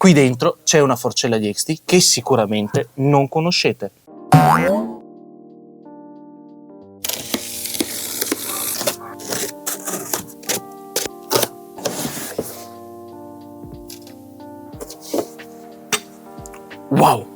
Qui dentro c'è una forcella di XT che sicuramente non conoscete. Wow!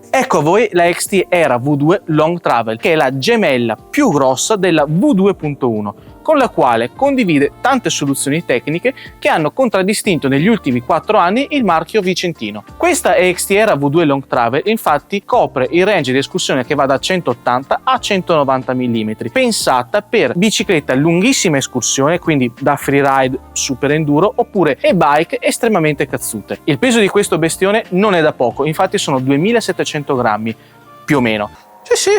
Ecco a voi la XT Era V2 Long Travel, che è la gemella più grossa della V2.1, con la quale condivide tante soluzioni tecniche che hanno contraddistinto negli ultimi 4 anni il marchio vicentino. Questa XT Era V2 Long Travel infatti copre il range di escursione che va da 180 a 190 mm, pensata per bicicletta lunghissima escursione, quindi da freeride, super enduro oppure e-bike estremamente cazzute. Il peso di questo bestione non è da poco, infatti sono 2700 grammi più o meno. Sì,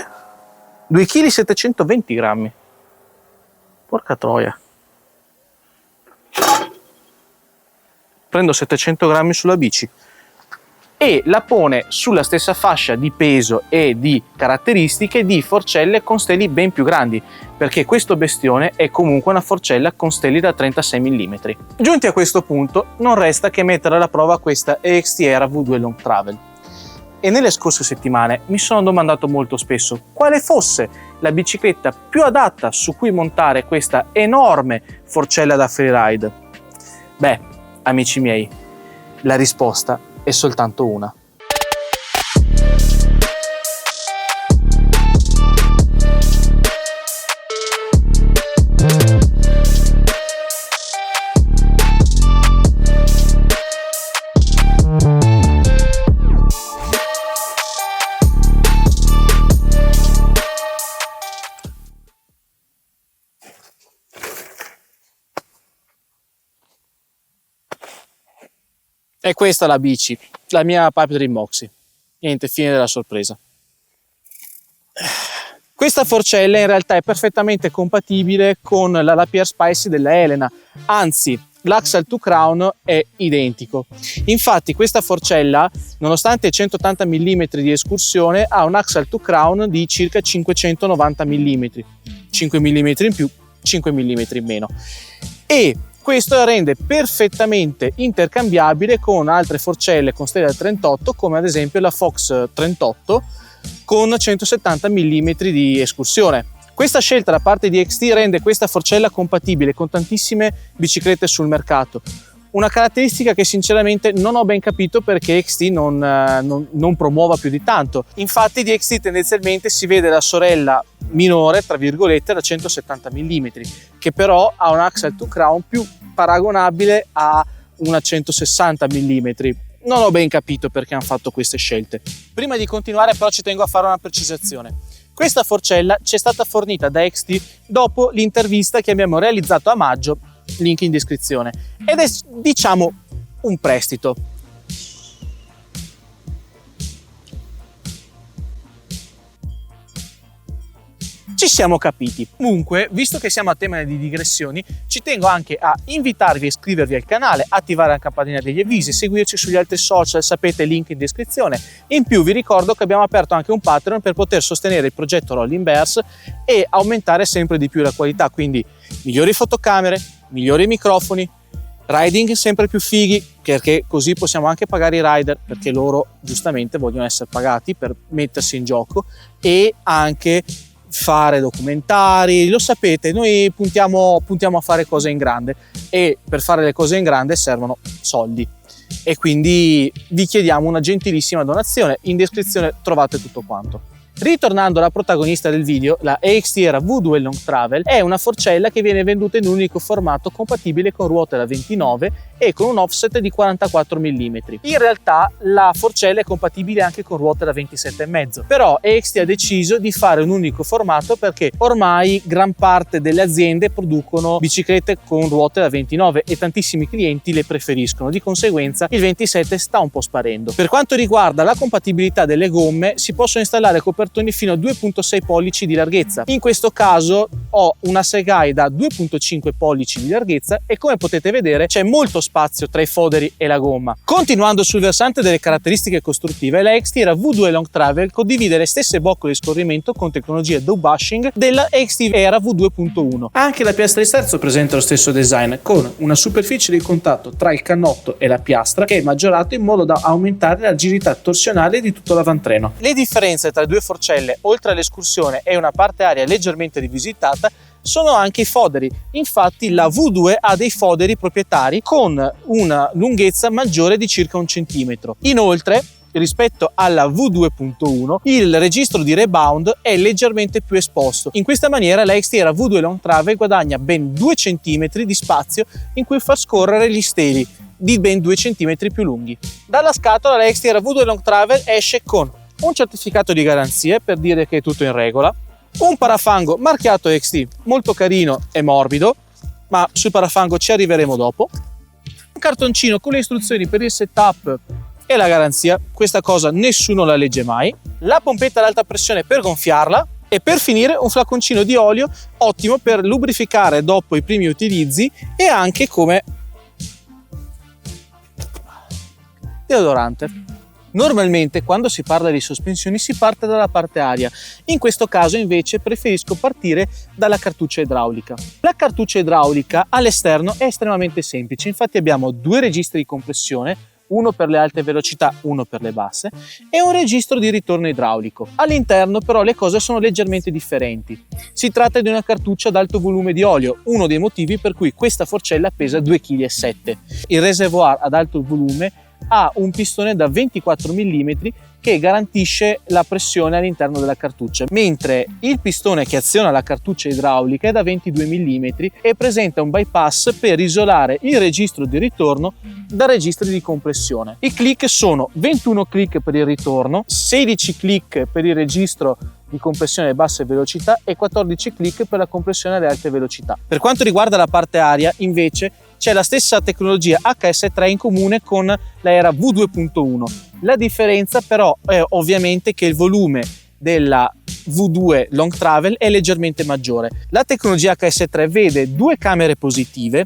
2,720 kg. Porca troia. Prendo 700 grammi sulla bici e la pone sulla stessa fascia di peso e di caratteristiche di forcelle con steli ben più grandi, perché questo bestione è comunque una forcella con steli da 36 mm. Giunti a questo punto non resta che mettere alla prova questa XT Era V2 Long Travel. E nelle scorse settimane mi sono domandato molto spesso quale fosse la bicicletta più adatta su cui montare questa enorme forcella da freeride. Beh, amici miei, la risposta è soltanto una. E questa la bici, la mia Pipe Dream Moxie. Niente, fine della sorpresa. Questa forcella in realtà è perfettamente compatibile con la Lapierre Spicy della Elena, anzi l'Axial 2 Crown è identico. Infatti questa forcella, nonostante 180 mm di escursione, ha un Axial 2 Crown di circa 590 mm, 5 mm in più, 5 mm in meno. E questo la rende perfettamente intercambiabile con altre forcelle con stella 38, come ad esempio la Fox 38 con 170 mm di escursione. Questa scelta da parte di XT rende questa forcella compatibile con tantissime biciclette sul mercato. Una caratteristica che sinceramente non ho ben capito perché XT non promuova più di tanto. Infatti di XT tendenzialmente si vede la sorella minore, tra virgolette, da 170 mm, che però ha un Axial 2 Crown più paragonabile a una 160 mm. Non ho ben capito perché hanno fatto queste scelte. Prima di continuare però ci tengo a fare una precisazione. Questa forcella ci è stata fornita da XT dopo l'intervista che abbiamo realizzato a maggio, link in descrizione, ed è diciamo un prestito. Ci siamo capiti. Comunque, visto che siamo a tema di digressioni, ci tengo anche a invitarvi a iscrivervi al canale, attivare la campanella degli avvisi, seguirci sugli altri social, sapete, link in descrizione. In più vi ricordo che abbiamo aperto anche un Patreon per poter sostenere il progetto Rolling Bears e aumentare sempre di più la qualità, quindi migliori fotocamere, migliori microfoni, riding sempre più fighi, perché così possiamo anche pagare i rider, perché loro giustamente vogliono essere pagati per mettersi in gioco, e anche fare documentari. Lo sapete, noi puntiamo a fare cose in grande e per fare le cose in grande servono soldi e quindi vi chiediamo una gentilissima donazione. In descrizione trovate tutto quanto. Ritornando alla protagonista del video, la XT Era V2 Long Travel è una forcella che viene venduta in un unico formato compatibile con ruote da 29 e con un offset di 44 mm. In realtà la forcella è compatibile anche con ruote da 27,5, però XT ha deciso di fare un unico formato perché ormai gran parte delle aziende producono biciclette con ruote da 29 e tantissimi clienti le preferiscono, di conseguenza il 27 sta un po' sparendo. Per quanto riguarda la compatibilità delle gomme, si possono installare copertoni fino a 2,6 pollici di larghezza. In questo caso ho una segai da 2.5 pollici di larghezza e come potete vedere c'è molto spazio tra i foderi e la gomma. Continuando sul versante delle caratteristiche costruttive, la Xterra V2 Long Travel condivide le stesse boccole di scorrimento con tecnologia dough bushing della Xterra V2.1. Anche la piastra di sterzo presenta lo stesso design, con una superficie di contatto tra il cannotto e la piastra che è maggiorato in modo da aumentare l'agilità torsionale di tutto l'avantreno. Le differenze tra le due forcelle, oltre all'escursione e una parte aria leggermente rivisitata, sono anche i foderi. Infatti la V2 ha dei foderi proprietari con una lunghezza maggiore di circa 1 centimetro. Inoltre, rispetto alla V2.1, il registro di rebound è leggermente più esposto. In questa maniera la Xterra V2 Long Travel guadagna ben 2 cm di spazio in cui far scorrere gli steli di ben 2 cm più lunghi. Dalla scatola la Xterra V2 Long Travel esce con un certificato di garanzia per dire che è tutto in regola, un parafango marchiato XT molto carino e morbido, ma sul parafango ci arriveremo dopo, un cartoncino con le istruzioni per il setup e la garanzia, questa cosa nessuno la legge mai, la pompetta ad alta pressione per gonfiarla e per finire un flaconcino di olio ottimo per lubrificare dopo i primi utilizzi e anche come deodorante. Normalmente quando si parla di sospensioni si parte dalla parte aria, in questo caso invece preferisco partire dalla cartuccia idraulica. La cartuccia idraulica all'esterno è estremamente semplice, infatti abbiamo 2 registri di compressione, uno per le alte velocità, uno per le basse, e un registro di ritorno idraulico. All'interno però le cose sono leggermente differenti. Si tratta di una cartuccia ad alto volume di olio, uno dei motivi per cui questa forcella pesa 2,7 kg. Il reservoir ad alto volume ha un pistone da 24 mm che garantisce la pressione all'interno della cartuccia, mentre il pistone che aziona la cartuccia idraulica è da 22 mm e presenta un bypass per isolare il registro di ritorno da registri di compressione. I click sono 21 click per il ritorno, 16 click per il registro di compressione alle basse velocità e 14 click per la compressione alle alte velocità. Per quanto riguarda la parte aria, invece, c'è la stessa tecnologia HS3 in comune con la Era V2.1. La differenza però è ovviamente che il volume della V2 Long Travel è leggermente maggiore. La tecnologia HS3 vede 2 camere positive,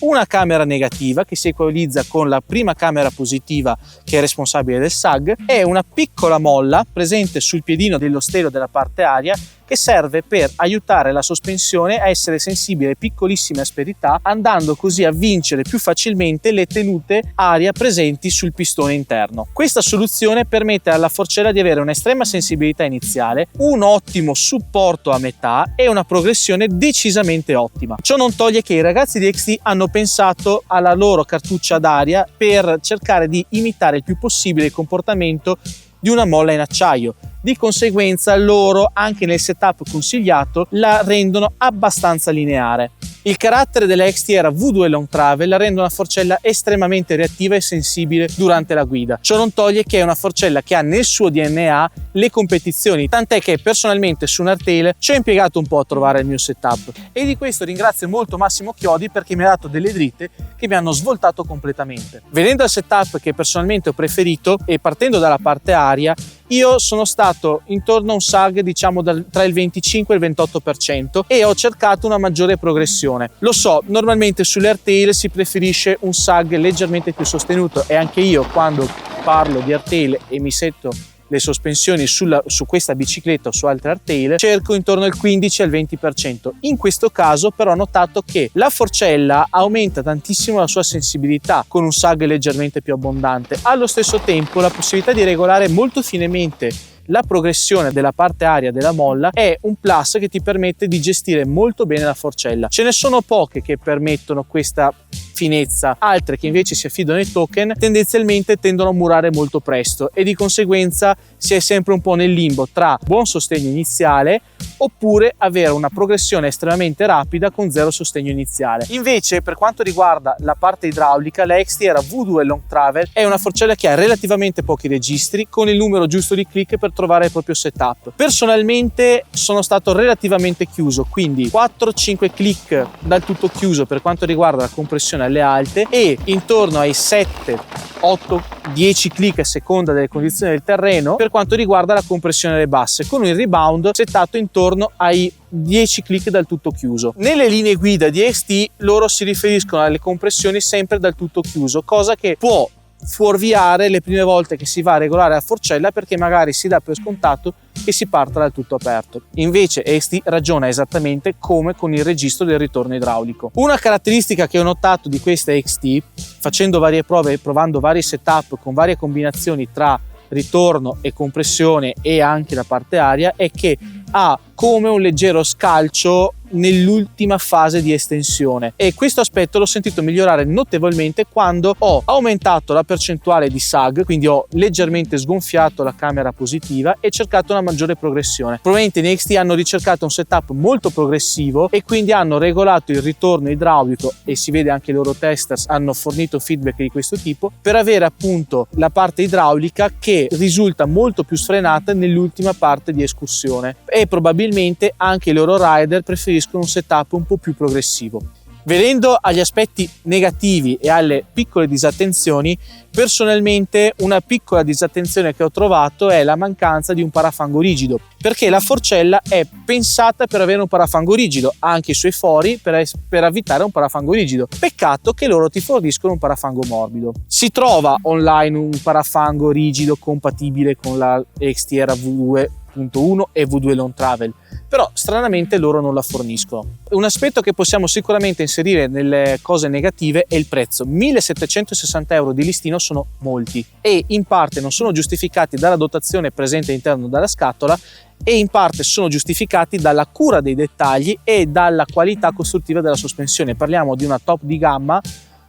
una camera negativa che si equalizza con la prima camera positiva che è responsabile del sag e una piccola molla presente sul piedino dello stelo della parte aria che serve per aiutare la sospensione a essere sensibile a piccolissime asperità, andando così a vincere più facilmente le tenute aria presenti sul pistone interno. Questa soluzione permette alla forcella di avere un'estrema sensibilità iniziale, un ottimo supporto a metà e una progressione decisamente ottima. Ciò non toglie che i ragazzi di XT hanno pensato alla loro cartuccia d'aria per cercare di imitare il più possibile il comportamento di una molla in acciaio. Di conseguenza loro, anche nel setup consigliato, la rendono abbastanza lineare. Il carattere della Xterra V2 Long Travel la rende una forcella estremamente reattiva e sensibile durante la guida. Ciò non toglie che è una forcella che ha nel suo DNA le competizioni, tant'è che personalmente su un Artail ci ho impiegato un po' a trovare il mio setup e di questo ringrazio molto Massimo Chiodi perché mi ha dato delle dritte che mi hanno svoltato completamente. Venendo al setup che personalmente ho preferito e partendo dalla parte aria, io sono stato intorno a un sag diciamo tra il 25 e il 28% e ho cercato una maggiore progressione. Lo so, normalmente sulle Artail si preferisce un sag leggermente più sostenuto e anche io quando parlo di Artail e mi setto le sospensioni su questa bicicletta o su altre Artail cerco intorno al 15 al 20%. In questo caso però ho notato che la forcella aumenta tantissimo la sua sensibilità con un sag leggermente più abbondante, allo stesso tempo la possibilità di regolare molto finemente la progressione della parte aria della molla è un plus che ti permette di gestire molto bene la forcella. Ce ne sono poche che permettono questa finezza, altre che invece si affidano ai token tendenzialmente tendono a murare molto presto e di conseguenza si è sempre un po' nel limbo tra buon sostegno iniziale oppure avere una progressione estremamente rapida con zero sostegno iniziale. Invece per quanto riguarda la parte idraulica, la Xterra V2 Long Travel è una forcella che ha relativamente pochi registri con il numero giusto di click per trovare il proprio setup. Personalmente sono stato relativamente chiuso, quindi 4-5 click dal tutto chiuso per quanto riguarda la compressione alle alte e intorno ai 7 8-10 click a seconda delle condizioni del terreno per quanto riguarda la compressione alle basse, con il rebound settato intorno ai 10 click dal tutto chiuso. Nelle linee guida di XT loro si riferiscono alle compressioni sempre dal tutto chiuso, cosa che può fuorviare le prime volte che si va a regolare la forcella, perché magari si dà per scontato che si parta dal tutto aperto. Invece XT ragiona esattamente come con il registro del ritorno idraulico. Una caratteristica che ho notato di questa XT, facendo varie prove e provando vari setup con varie combinazioni tra ritorno e compressione e anche la parte aria, è che ha come un leggero scalcio nell'ultima fase di estensione, e questo aspetto l'ho sentito migliorare notevolmente quando ho aumentato la percentuale di sag, quindi ho leggermente sgonfiato la camera positiva e cercato una maggiore progressione. Probabilmente in XT hanno ricercato un setup molto progressivo e quindi hanno regolato il ritorno idraulico, e si vede anche i loro testers hanno fornito feedback di questo tipo, per avere appunto la parte idraulica che risulta molto più sfrenata nell'ultima parte di escursione, e probabilmente anche i loro rider preferiscono un setup un po' più progressivo. Venendo agli aspetti negativi e alle piccole disattenzioni, personalmente una piccola disattenzione che ho trovato è la mancanza di un parafango rigido, perché la forcella è pensata per avere un parafango rigido, ha anche i suoi fori per evitare un parafango rigido. Peccato che loro ti forniscono un parafango morbido. Si trova online un parafango rigido compatibile con la XTR V2.1 e V2 Long Travel, però stranamente loro non la forniscono. Un aspetto che possiamo sicuramente inserire nelle cose negative è il prezzo. 1.760 euro di listino sono molti, e in parte non sono giustificati dalla dotazione presente all'interno della scatola, e in parte sono giustificati dalla cura dei dettagli e dalla qualità costruttiva della sospensione. Parliamo di una top di gamma,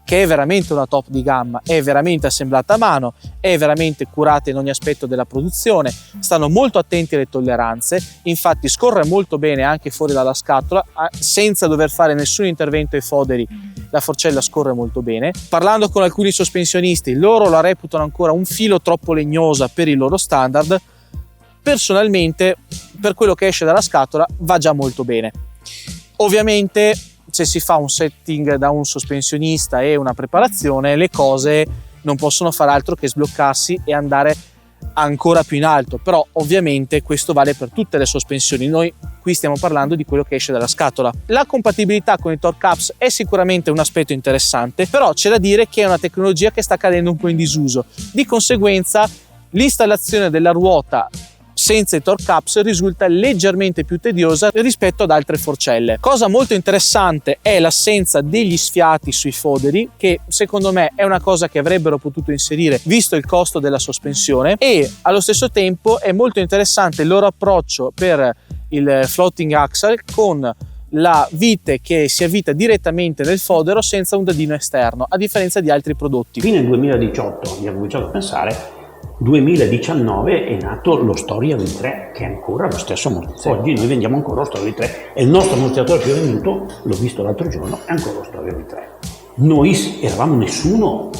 che è veramente una top di gamma, è veramente assemblata a mano, è veramente curata in ogni aspetto della produzione, stanno molto attenti alle tolleranze, infatti scorre molto bene anche fuori dalla scatola, senza dover fare nessun intervento ai foderi. La forcella scorre molto bene. Parlando con alcuni sospensionisti, loro la reputano ancora un filo troppo legnosa per i loro standard. Personalmente, per quello che esce dalla scatola, va già molto bene. Ovviamente, se si fa un setting da un sospensionista e una preparazione, le cose non possono fare altro che sbloccarsi e andare ancora più in alto, però ovviamente questo vale per tutte le sospensioni. Noi qui stiamo parlando di quello che esce dalla scatola. La compatibilità con i torque ups è sicuramente un aspetto interessante, però c'è da dire che è una tecnologia che sta cadendo un po' in disuso. Di conseguenza l'installazione della ruota senza i torque ups risulta leggermente più tediosa rispetto ad altre forcelle. Cosa molto interessante è l'assenza degli sfiati sui foderi, che secondo me è una cosa che avrebbero potuto inserire visto il costo della sospensione, e allo stesso tempo è molto interessante il loro approccio per il floating axle con la vite che si avvita direttamente nel fodero senza un dadino esterno, a differenza di altri prodotti. Fine 2018 abbiamo cominciato a pensare, 2019 è nato lo Storia V3, che è ancora lo stesso ammortizzatore. Oggi noi vendiamo ancora lo Storia V3, è il nostro ammortizzatore più venduto, l'ho visto l'altro giorno, è ancora lo Storia V3. Noi eravamo nessuno,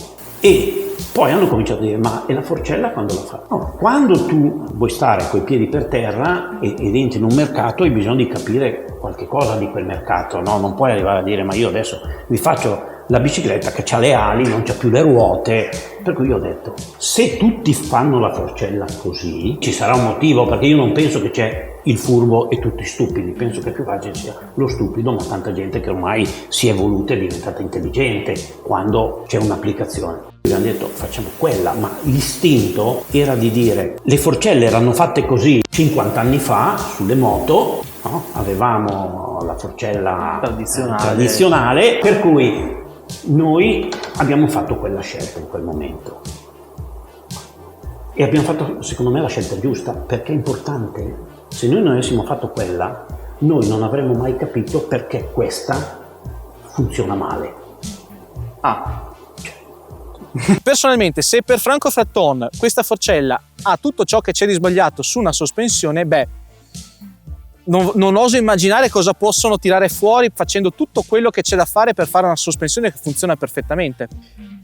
e poi hanno cominciato a dire: ma e la forcella quando la fa? No, quando tu vuoi stare coi piedi per terra ed entri in un mercato, hai bisogno di capire qualche cosa di quel mercato, no? Non puoi arrivare a dire: ma io adesso vi faccio la bicicletta che ha le ali, non c'ha più le ruote. Per cui io ho detto: se tutti fanno la forcella così, ci sarà un motivo, perché io non penso che c'è il furbo e tutti stupidi, penso che più facile sia lo stupido, ma tanta gente che ormai si è evoluta e è diventata intelligente quando c'è un'applicazione. Abbiamo detto: facciamo quella, ma l'istinto era di dire: le forcelle erano fatte così 50 anni fa sulle moto, no? Avevamo la forcella tradizionale, per cui noi abbiamo fatto quella scelta in quel momento, e abbiamo fatto, secondo me, la scelta giusta, perché è importante. Se noi non avessimo fatto quella, noi non avremmo mai capito perché questa funziona male. Personalmente, se per Franco Fratton questa forcella ha tutto ciò che c'è di sbagliato su una sospensione, non oso immaginare cosa possono tirare fuori facendo tutto quello che c'è da fare per fare una sospensione che funziona perfettamente.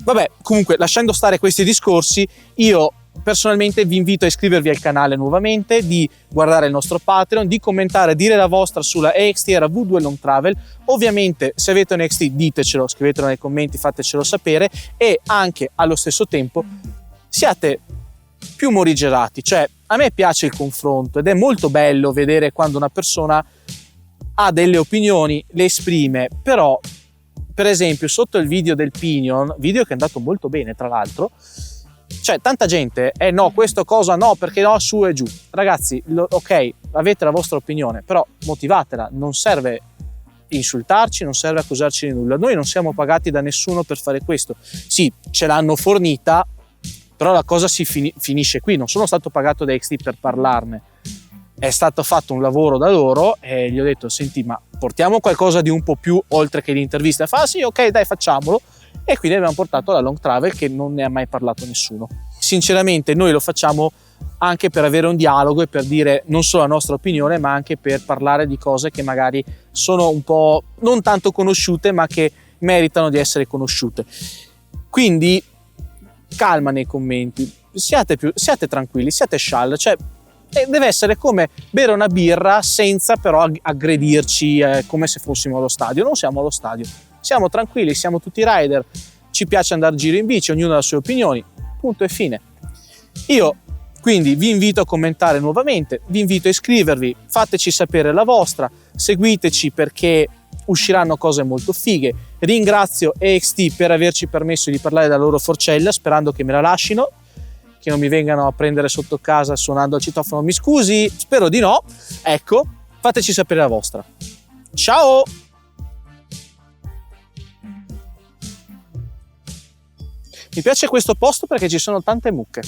Vabbè, comunque, lasciando stare questi discorsi, io personalmente vi invito a iscrivervi al canale nuovamente, di guardare il nostro Patreon, di commentare, dire la vostra sulla EXT RV2 Long Travel. Ovviamente se avete un EXT ditecelo, scrivetelo nei commenti, fatecelo sapere, e anche allo stesso tempo siate più morigerati. Cioè, a me piace il confronto ed è molto bello vedere quando una persona ha delle opinioni, le esprime, però per esempio sotto il video del Pinion, video che è andato molto bene tra l'altro, cioè tanta gente no, questo cosa no, perché no, su e giù. Ragazzi, ok, avete la vostra opinione, però motivatela, non serve insultarci, non serve accusarci di nulla, noi non siamo pagati da nessuno per fare questo. Sì, ce l'hanno fornita, però la cosa si finisce qui. Non sono stato pagato da XT per parlarne, è stato fatto un lavoro da loro e gli ho detto: senti, ma portiamo qualcosa di un po' più oltre che l'intervista. Fa sì, ok, dai, facciamolo. E quindi abbiamo portato la Long Travel, che non ne ha mai parlato nessuno. Sinceramente noi lo facciamo anche per avere un dialogo e per dire non solo la nostra opinione, ma anche per parlare di cose che magari sono un po' non tanto conosciute, ma che meritano di essere conosciute. Quindi calma nei commenti, siate tranquilli, siate scialli, cioè deve essere come bere una birra senza però aggredirci come se fossimo allo stadio. Non siamo allo stadio, siamo tranquilli, siamo tutti rider, ci piace andare a giro in bici, ognuno ha le sue opinioni, punto e fine. Io quindi vi invito a commentare nuovamente, vi invito a iscrivervi, fateci sapere la vostra, seguiteci perché usciranno cose molto fighe. Ringrazio EXT per averci permesso di parlare della loro forcella, sperando che me la lascino, che non mi vengano a prendere sotto casa suonando al citofono. Mi scusi? Spero di no. Ecco, fateci sapere la vostra. Ciao! Mi piace questo posto perché ci sono tante mucche.